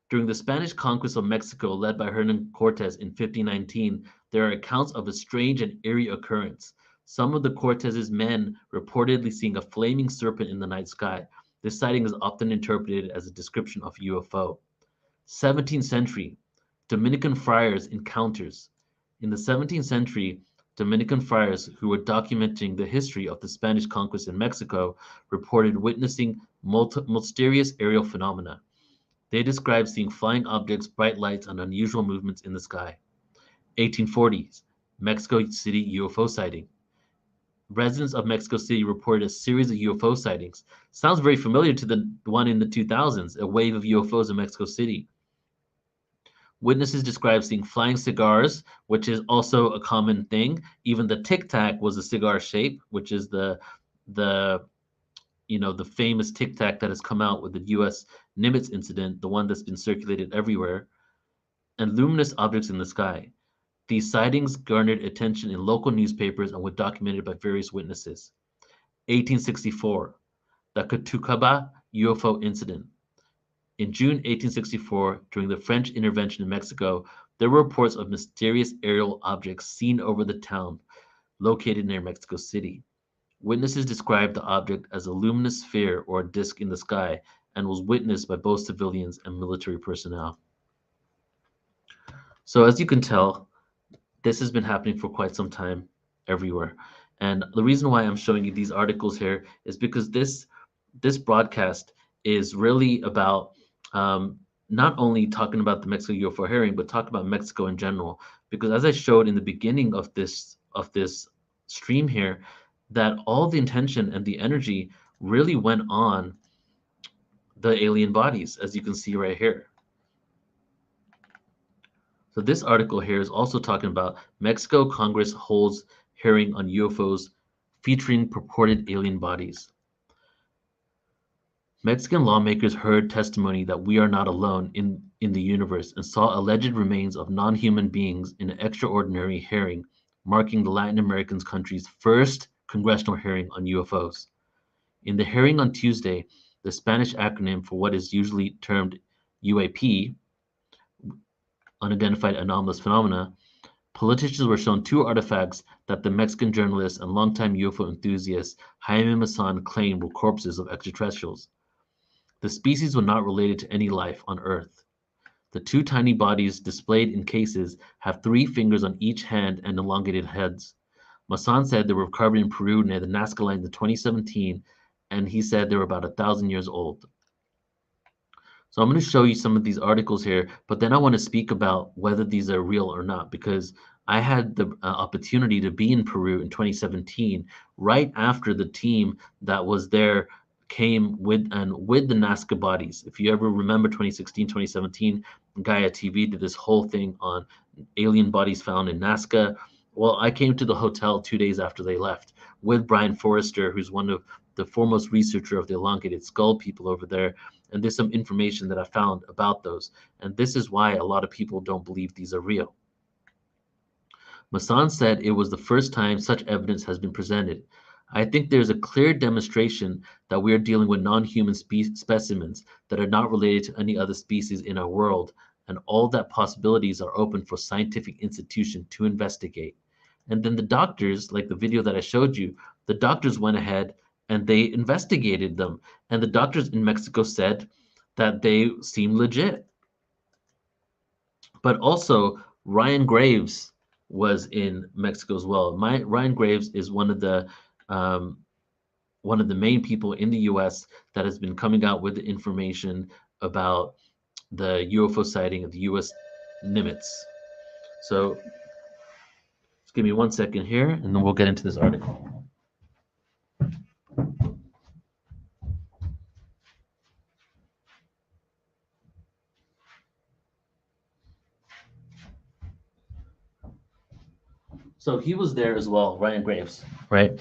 During the Spanish conquest of Mexico led by Herman Cortez in 1519, there are accounts of a strange and eerie occurrence. Some of the Cortez's men reportedly seeing a flaming serpent in the night sky. This sighting is often interpreted as a description of UFO. 17th century, Dominican friars encounters. In the 17th century, Dominican friars who were documenting the history of the Spanish conquest in Mexico reported witnessing mysterious aerial phenomena. They described seeing flying objects, bright lights, and unusual movements in the sky. 1840s, Mexico City UFO sighting. Residents of Mexico City reported a series of UFO sightings. Sounds very familiar to the one in the 2000s, a wave of UFOs in Mexico City. Witnesses described seeing flying cigars, which is also a common thing. Even the Tic Tac was a cigar shape, which is the famous Tic Tac that has come out with the U.S. Nimitz incident, the one that's been circulated everywhere, and luminous objects in the sky. These sightings garnered attention in local newspapers and were documented by various witnesses. 1864, the Catucaba UFO incident. In June 1864, during the French intervention in Mexico, there were reports of mysterious aerial objects seen over the town located near Mexico City. Witnesses described the object as a luminous sphere or a disk in the sky and was witnessed by both civilians and military personnel. So as you can tell, this has been happening for quite some time everywhere. And the reason why I'm showing you these articles here is because this broadcast is really about not only talking about the Mexico UFO hearing, but talking about Mexico in general. Because as I showed in the beginning of this stream here, that all the intention and the energy really went on the alien bodies, as you can see right here. So this article here is also talking about Mexico Congress holds hearing on UFOs featuring purported alien bodies. Mexican lawmakers heard testimony that we are not alone in the universe and saw alleged remains of non-human beings in an extraordinary hearing, marking the Latin American country's first congressional hearing on UFOs. In the hearing on Tuesday, the Spanish acronym for what is usually termed UAP, Unidentified Anomalous Phenomena, politicians were shown two artifacts that the Mexican journalist and longtime UFO enthusiast Jaime Maussan claimed were corpses of extraterrestrials. The species were not related to any life on Earth. The two tiny bodies displayed in cases have 3 fingers on each hand and elongated heads. Maussan said they were recovered in Peru near the Nazca Lines in 2017, and he said they were about 1,000 years old. So I'm going to show you some of these articles here, but then I want to speak about whether these are real or not, because I had the opportunity to be in Peru in 2017, right after the team that was there came with the Nazca bodies. If you ever remember 2016, 2017, Gaia TV did this whole thing on alien bodies found in Nazca. Well, I came to the hotel 2 days after they left with Brian Forrester, who's one of the foremost researcher of the elongated skull people over there. And there's some information that I found about those. And this is why a lot of people don't believe these are real. Maussan said it was the first time such evidence has been presented. I think there's a clear demonstration that we are dealing with non-human specimens that are not related to any other species in our world, and all that possibilities are open for scientific institution to investigate. And then the doctors, like the video that I showed you, the doctors went ahead and they investigated them. And the doctors in Mexico said that they seem legit. But also, Ryan Graves was in Mexico as well. Ryan Graves is one of the main people in the U.S. that has been coming out with the information about the UFO sighting of the U.S. Nimitz. So just give me 1 second here, and then we'll get into this article. So he was there as well, Ryan Graves, right?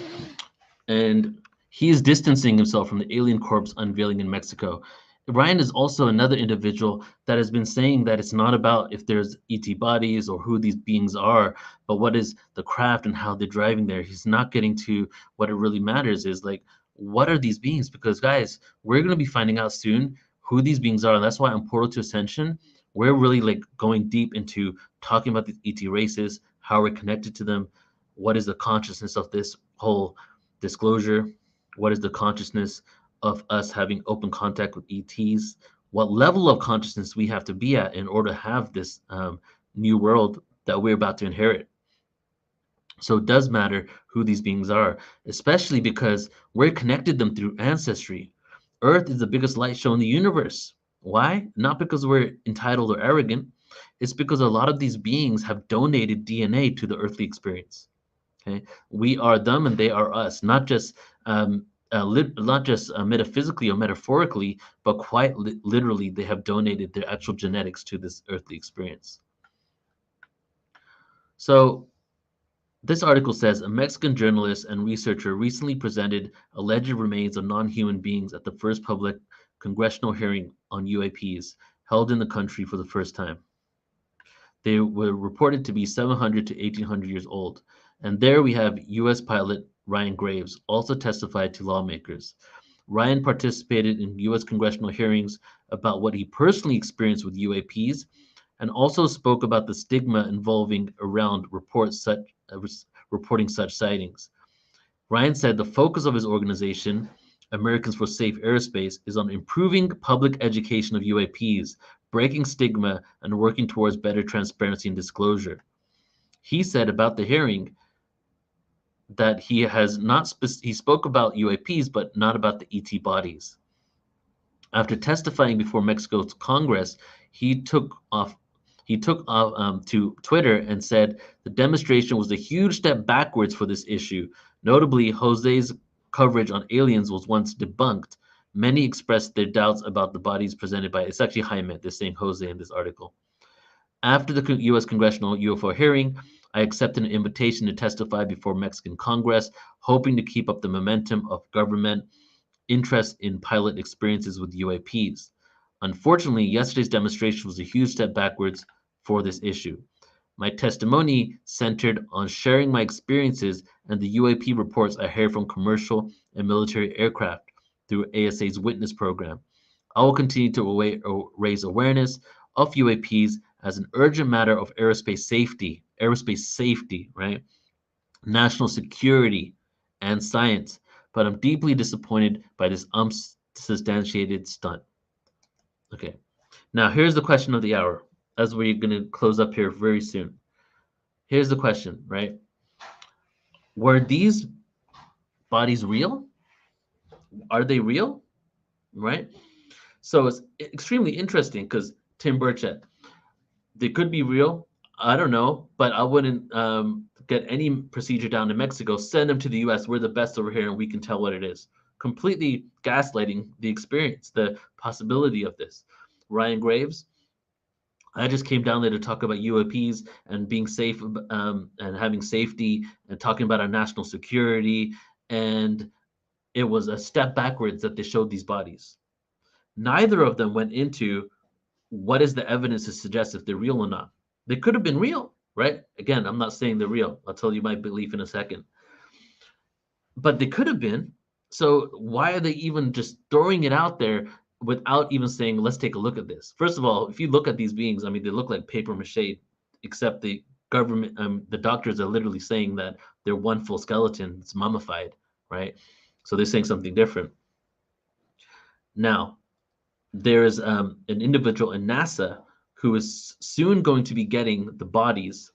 And he is distancing himself from the alien corpse unveiling in Mexico. Ryan is also another individual that has been saying that it's not about if there's ET bodies or who these beings are, but what is the craft and how they're driving there. He's not getting to what it really matters is like, what are these beings? Because guys, we're going to be finding out soon who these beings are. And that's why on Portal to Ascension, we're really like going deep into talking about these ET races, how we're connected to them, what is the consciousness of this whole disclosure, what is the consciousness of us having open contact with ETs, what level of consciousness we have to be at in order to have this new world that we're about to inherit. So it does matter who these beings are, especially because we're connected them through ancestry. Earth is the biggest light show in the universe. Why? Not because we're entitled or arrogant. It's because a lot of these beings have donated DNA to the earthly experience. Okay, we are them and they are us, not just metaphysically or metaphorically, but quite literally, they have donated their actual genetics to this earthly experience. So this article says a Mexican journalist and researcher recently presented alleged remains of non-human beings at the first public congressional hearing on UAPs held in the country for the first time. They were reported to be 700 to 1,800 years old. And there we have U.S. pilot Ryan Graves also testified to lawmakers. Ryan participated in U.S. congressional hearings about what he personally experienced with UAPs and also spoke about the stigma involving around reporting such sightings. Ryan said the focus of his organization, Americans for Safe Airspace, is on improving public education of UAPs, breaking stigma, and working towards better transparency and disclosure. He said about the hearing that he has not he spoke about UAPs, but not about the ET bodies. After testifying before Mexico's Congress, he took off to Twitter and said the demonstration was a huge step backwards for this issue. Notably, Jose's coverage on aliens was once debunked. Many expressed their doubts about the bodies presented by, it's actually Jaime, they're saying Jose in this article. After the U.S. Congressional UFO hearing, I accepted an invitation to testify before Mexican Congress, hoping to keep up the momentum of government interest in pilot experiences with UAPs. Unfortunately, yesterday's demonstration was a huge step backwards for this issue. My testimony centered on sharing my experiences and the UAP reports I heard from commercial and military aircraft through ASA's Witness program. I will continue to raise awareness of UAPs as an urgent matter of aerospace safety, right? National security, and science, but I'm deeply disappointed by this unsubstantiated stunt. Okay, now here's the question of the hour, as we're going to close up here very soon. Here's the question, right? Were these bodies real? Are they real? Right? So it's extremely interesting because Tim Burchett, they could be real. I don't know, but I wouldn't get any procedure down in Mexico. Send them to the U.S. We're the best over here, and we can tell what it is. Completely gaslighting the experience, the possibility of this. Ryan Graves, I just came down there to talk about UAPs and being safe and having safety and talking about our national security. And it was a step backwards that they showed these bodies. Neither of them went into what is the evidence to suggest if they're real or not. They could have been real, right? Again, I'm not saying they're real. I'll tell you my belief in a second. But they could have been. So why are they even just throwing it out there without even saying, let's take a look at this? First of all, if you look at these beings, I mean, they look like paper mache, except the government, the doctors are literally saying that they're one full skeleton. It's mummified, right? So they're saying something different. Now, there is an individual in NASA who is soon going to be getting the bodies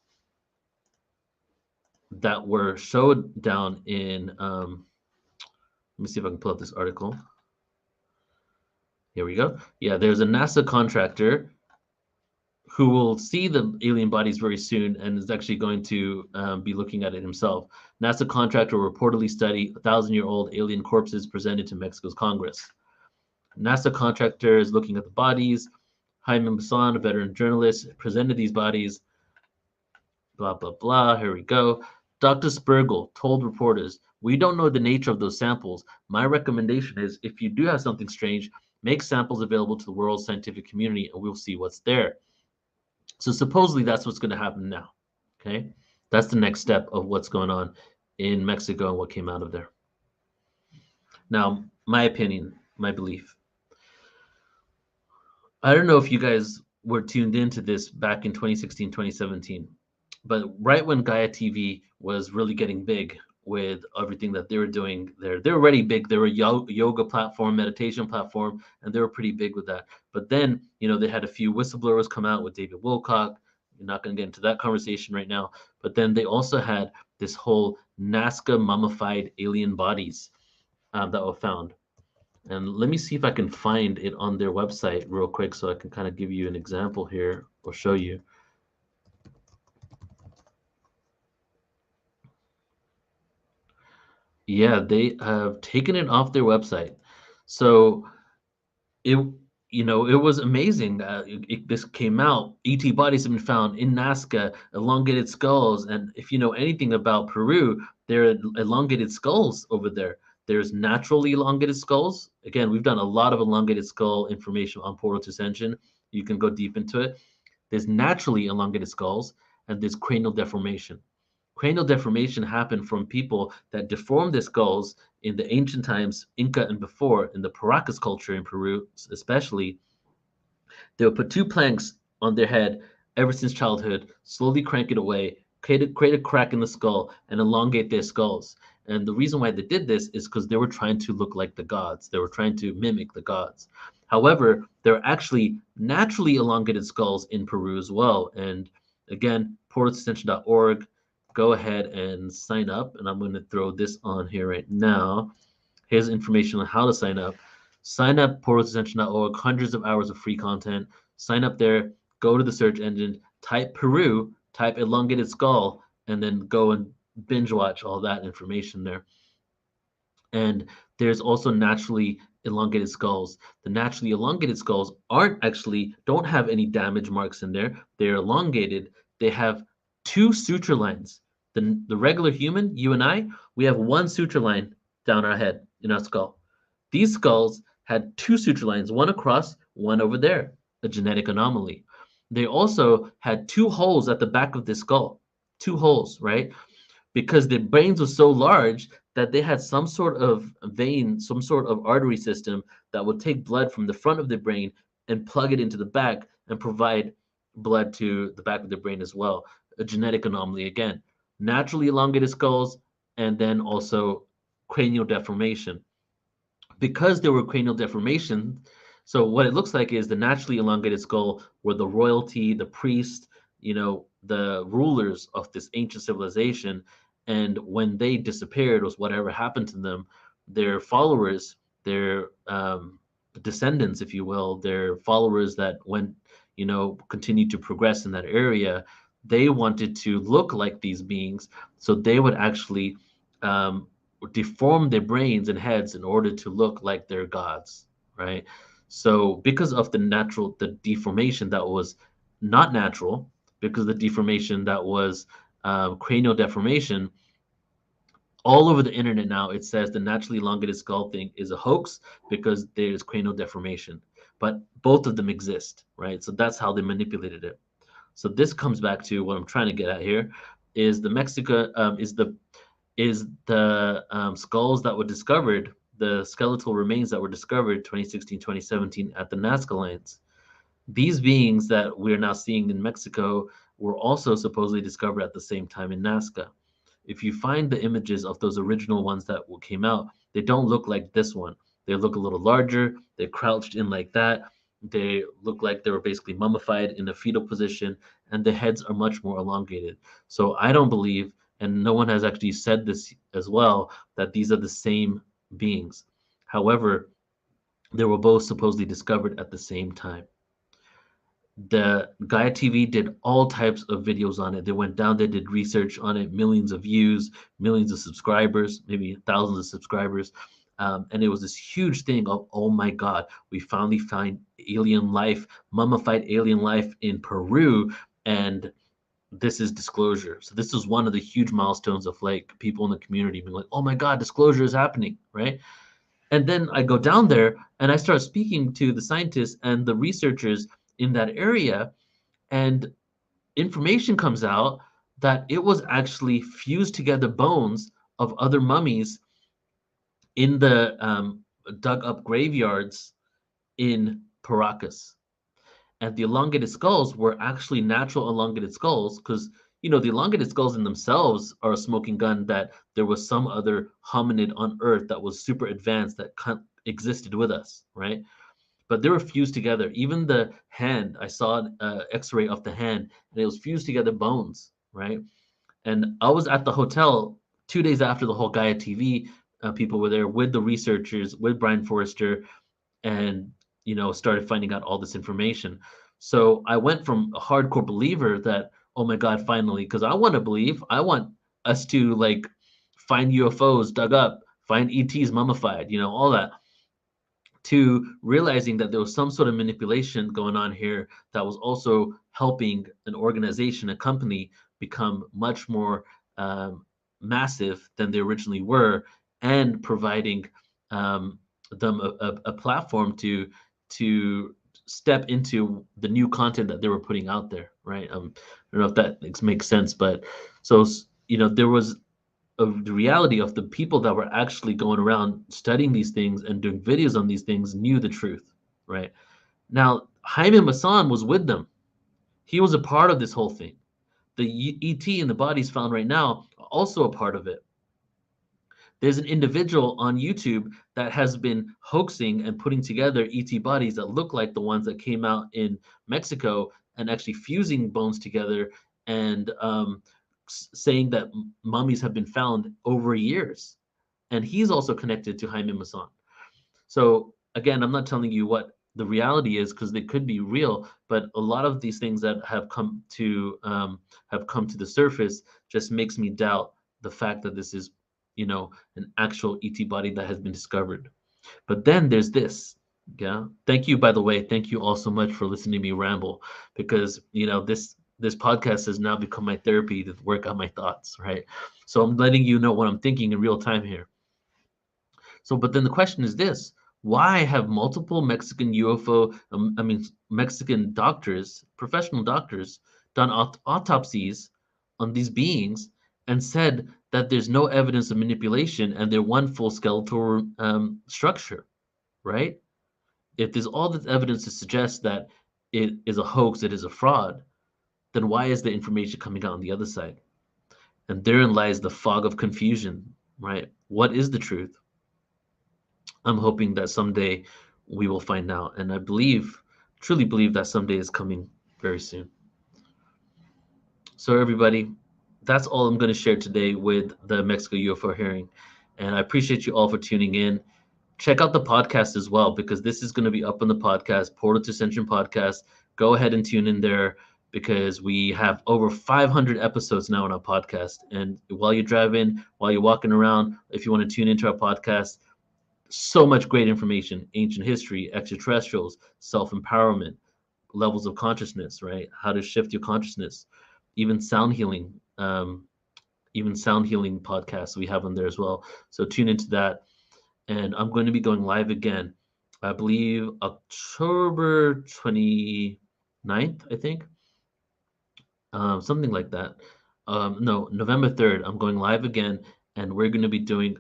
that were showed down in, let me see if I can pull up this article. Here we go. Yeah, there's a NASA contractor who will see the alien bodies very soon and is actually going to be looking at it himself. NASA contractor will reportedly study 1,000-year-old alien corpses presented to Mexico's Congress. NASA contractor is looking at the bodies. Jaime Maussan, a veteran journalist, presented these bodies. Blah, blah, blah. Here we go. Dr. Spergel told reporters, "We don't know the nature of those samples. My recommendation is if you do have something strange, make samples available to the world scientific community and we'll see what's there." So supposedly that's what's going to happen now. Okay. That's the next step of what's going on in Mexico and what came out of there. Now, my opinion, my belief. I don't know if you guys were tuned into this back in 2016, 2017, but right when Gaia TV was really getting big with everything that they were doing there, they were already big. They were a yoga platform, meditation platform, and they were pretty big with that. But then, they had a few whistleblowers come out with David Wilcock. You're not going to get into that conversation right now. But then they also had this whole Nazca mummified alien bodies that were found. And let me see if I can find it on their website real quick so I can kind of give you an example here or show you. Yeah, they have taken it off their website. So it was amazing that this came out. ET bodies have been found in Nazca, elongated skulls. And if you know anything about Peru, there are elongated skulls over there. There's naturally elongated skulls. Again, we've done a lot of elongated skull information on Portal to Ascension. You can go deep into it. There's naturally elongated skulls, and there's cranial deformation. Cranial deformation happened from people that deformed their skulls in the ancient times, Inca and before, in the Paracas culture in Peru especially. They would put two planks on their head ever since childhood, slowly crank it away, create a crack in the skull, and elongate their skulls. And the reason why they did this is because they were trying to look like the gods. They were trying to mimic the gods. However, there are actually naturally elongated skulls in Peru as well. And again, portaltoascension.org. Go ahead and sign up. And I'm going to throw this on here right now. Here's information on how to sign up. Sign up, portaltoascension.org. Hundreds of hours of free content. Sign up there. Go to the search engine. Type Peru. Type elongated skull. And then go and binge watch all that information there. And there's also naturally elongated skulls. The naturally elongated skulls don't have any damage marks in there. They're elongated. They have two suture lines. The regular human, you and I, we have one suture line down our head in our skull. These skulls had two suture lines, one across, one over there, a genetic anomaly. They also had two holes at the back of the skull, two holes, right? Because their brains were so large that they had some sort of vein, some sort of artery system that would take blood from the front of the brain and plug it into the back and provide blood to the back of the brain as well. A genetic anomaly again. Naturally elongated skulls, and then also cranial deformation. Because there were cranial deformation, so what it looks like is the naturally elongated skull were the royalty, the priest, the rulers of this ancient civilization. And when they disappeared, or whatever happened to them, their followers, their descendants, if you will, their followers that went, continued to progress in that area, they wanted to look like these beings. So they would actually deform their brains and heads in order to look like their gods, right? So because of the deformation that was not natural, because the deformation that was cranial deformation, all over the internet now it says the naturally elongated skull thing is a hoax because there's cranial deformation. But both of them exist, right? So that's how they manipulated it. So this comes back to what I'm trying to get at here: is the skulls that were discovered, the skeletal remains that were discovered 2016, 2017 at the Nazca Lines. These beings that we're now seeing in Mexico were also supposedly discovered at the same time in Nazca. If you find the images of those original ones that came out, they don't look like this one. They look a little larger. They're crouched in like that. They look like they were basically mummified in a fetal position, and the heads are much more elongated. So I don't believe, and no one has actually said this as well, that these are the same beings. However, they were both supposedly discovered at the same time. The Gaia TV did all types of videos on it. They went down there, did research on it, millions of views, millions of subscribers, maybe thousands of subscribers. And it was this huge thing of, oh my God, we finally find alien life, mummified alien life in Peru. And this is disclosure. So this was one of the huge milestones of like people in the community being like, oh my God, disclosure is happening, right? And then I go down there and I start speaking to the scientists and the researchers in that area, and information comes out that it was actually fused together bones of other mummies in the dug up graveyards in Paracas. And the elongated skulls were actually natural elongated skulls because, the elongated skulls in themselves are a smoking gun that there was some other hominid on Earth that was super advanced that existed with us, right? But they were fused together. Even the hand, I saw an X-ray of the hand, and it was fused together bones, right? And I was at the hotel 2 days after the whole Gaia TV people were there with the researchers, with Brian Forrester, and started finding out all this information. So I went from a hardcore believer that, oh my God, finally, because I want to believe, I want us to like find UFOs dug up, find ETs mummified, all that, to realizing that there was some sort of manipulation going on here that was also helping an organization, a company, become much more massive than they originally were, and providing them a platform to step into the new content that they were putting out there, right? I don't know if that makes sense, but so there was the reality of the people that were actually going around studying these things and doing videos on these things knew the truth, right? Now, Jaime Maussan was with them. He was a part of this whole thing. The ET and the bodies found right now are also a part of it. There's an individual on YouTube that has been hoaxing and putting together ET bodies that look like the ones that came out in Mexico and actually fusing bones together and saying that mummies have been found over years. And he's also connected to Jaime Maussan. So again, I'm not telling you what the reality is because they could be real, but a lot of these things that have come to the surface just makes me doubt the fact that this is, an actual ET body that has been discovered. But then there's this. Yeah. Thank you, by the way. Thank you all so much for listening to me ramble, because this podcast has now become my therapy to work out my thoughts, right? So I'm letting you know what I'm thinking in real time here. So, but then the question is this: Why have multiple Mexican UFO, Mexican doctors, professional doctors, done autopsies on these beings and said that there's no evidence of manipulation and they're one full skeletal structure, right? If there's all this evidence to suggest that it is a hoax, it is a fraud, then why is the information coming out on the other side? And therein lies the fog of confusion, right? What is the truth? I'm hoping that someday we will find out. And I truly believe that someday is coming very soon. So, everybody, that's all I'm going to share today with the Mexico UFO hearing. And I appreciate you all for tuning in. Check out the podcast as well, because this is going to be up on the podcast, Portal to Ascension podcast. Go ahead and tune in there, because we have over 500 episodes now on our podcast. And while you're driving, while you're walking around, if you want to tune into our podcast, so much great information: ancient history, extraterrestrials, self-empowerment, levels of consciousness, right? How to shift your consciousness, even sound healing, podcasts we have on there as well. So tune into that. And I'm going to be going live again, I believe October 29th, I think. Something like that. No, November 3rd, I'm going live again, and we're going to be doing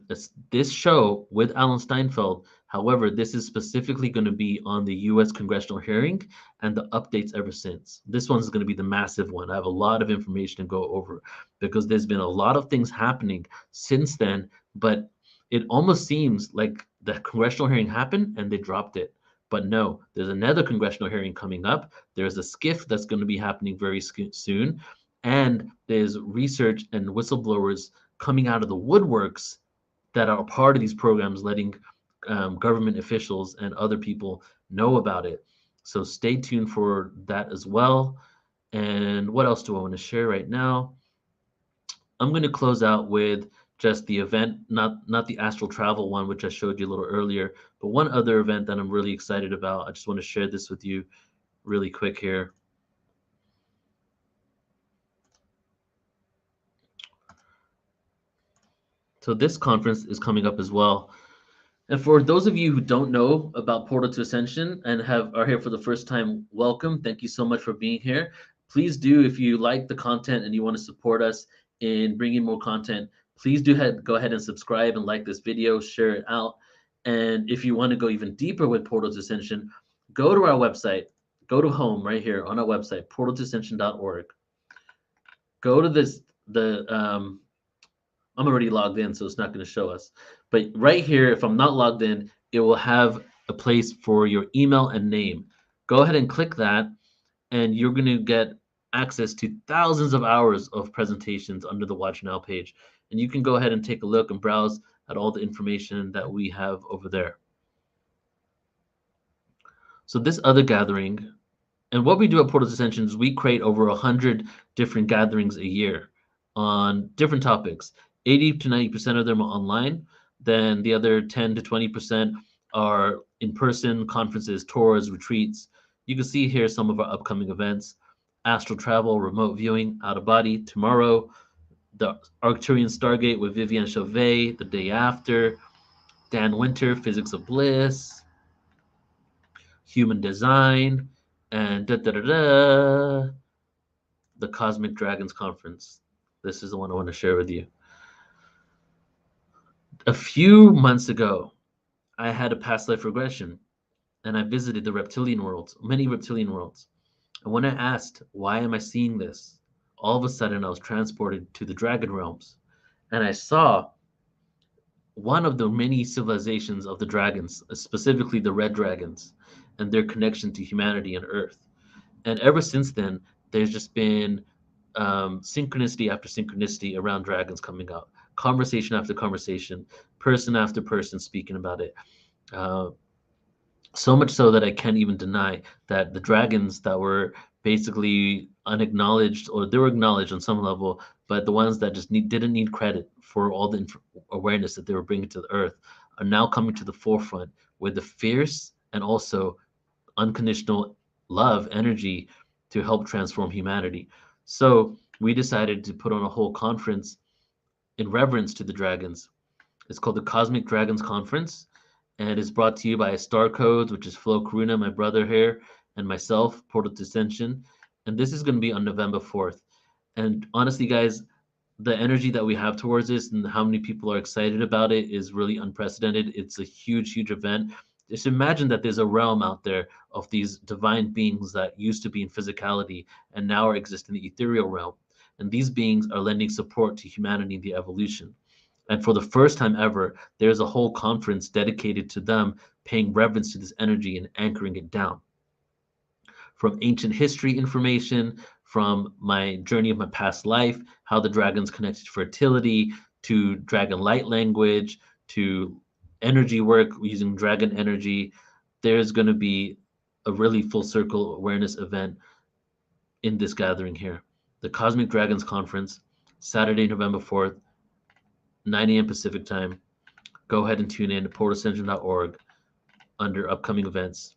this show with Alan Steinfeld. However, this is specifically going to be on the U.S. congressional hearing and the updates ever since. This one's going to be the massive one. I have a lot of information to go over, because there's been a lot of things happening since then, but it almost seems like the congressional hearing happened and they dropped it. But no, there's another congressional hearing coming up. There's a skiff that's going to be happening very soon. And there's research and whistleblowers coming out of the woodworks that are part of these programs, letting government officials and other people know about it. So stay tuned for that as well. And what else do I want to share right now? I'm going to close out with just the event, not the astral travel one, which I showed you a little earlier, but one other event that I'm really excited about. I just want to share this with you really quick here. So this conference is coming up as well. And for those of you who don't know about Portal to Ascension and are here for the first time, welcome. Thank you so much for being here. Please do, if you like the content and you want to support us in bringing more content, please go ahead and subscribe and like this video, share it out. And if you want to go even deeper with Portal to Ascension, go to our website, go to home right here on our website, portaltoascension.org. Go to I'm already logged in, so it's not going to show us. But right here, if I'm not logged in, it will have a place for your email and name. Go ahead and click that, and you're going to get access to thousands of hours of presentations under the Watch Now page. And you can go ahead and take a look and browse at all the information that we have over there. So this other gathering, and what we do at Portal to Ascension is we create over 100 different gatherings a year on different topics. 80 to 90% of them are online. Then the other 10 to 20% are in-person conferences, tours, retreats. You can see here some of our upcoming events: astral travel, remote viewing, out of body tomorrow, the Arcturian Stargate with Vivienne Chauvet the day after, Dan Winter, Physics of Bliss, Human Design, and the Cosmic Dragons Conference. This is the one I want to share with you. A few months ago, I had a past life regression, and I visited the reptilian worlds, many reptilian worlds. And when I asked, why am I seeing this? All of a sudden, I was transported to the dragon realms, and I saw one of the many civilizations of the dragons, specifically the red dragons, and their connection to humanity and Earth. And ever since then, there's just been synchronicity after synchronicity around dragons coming out. Conversation after conversation, person after person speaking about it. So much so that I can't even deny that the dragons that were basically unacknowledged, or they were acknowledged on some level, but the ones that just didn't need credit for all the awareness that they were bringing to the earth, are now coming to the forefront with the fierce and also unconditional love energy to help transform humanity. So we decided to put on a whole conference in reverence to the dragons. It's called the Cosmic Dragons Conference, and it's brought to you by Star Codes, which is Flo Karuna, my brother here, and myself, Portal to Ascension. And this is going to be on November 4th. And honestly, guys, the energy that we have towards this and how many people are excited about it is really unprecedented. It's a huge, huge event. Just imagine that there's a realm out there of these divine beings that used to be in physicality and now are exist in the ethereal realm. And these beings are lending support to humanity in the evolution. And for the first time ever, there's a whole conference dedicated to them paying reverence to this energy and anchoring it down. From ancient history information, from my journey of my past life, how the dragons connected to fertility, to dragon light language, to energy work using dragon energy, there's going to be a really full circle awareness event in this gathering here. The Cosmic Dragons Conference, Saturday, November 4th, 9 a.m. Pacific time. Go ahead and tune in to portalascension.org under upcoming events.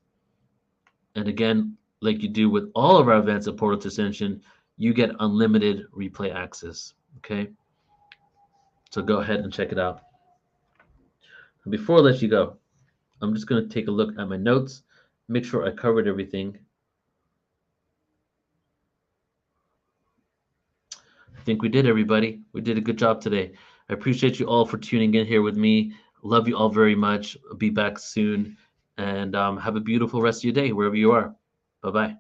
And again, like you do with all of our events at Portal to Ascension, you get unlimited replay access. Okay? So go ahead and check it out. And before I let you go, I'm just going to take a look at my notes, make sure I covered everything. I think we did, everybody. We did a good job today. I appreciate you all for tuning in here with me. Love you all very much. I'll be back soon. And have a beautiful rest of your day, wherever you are. Bye-bye.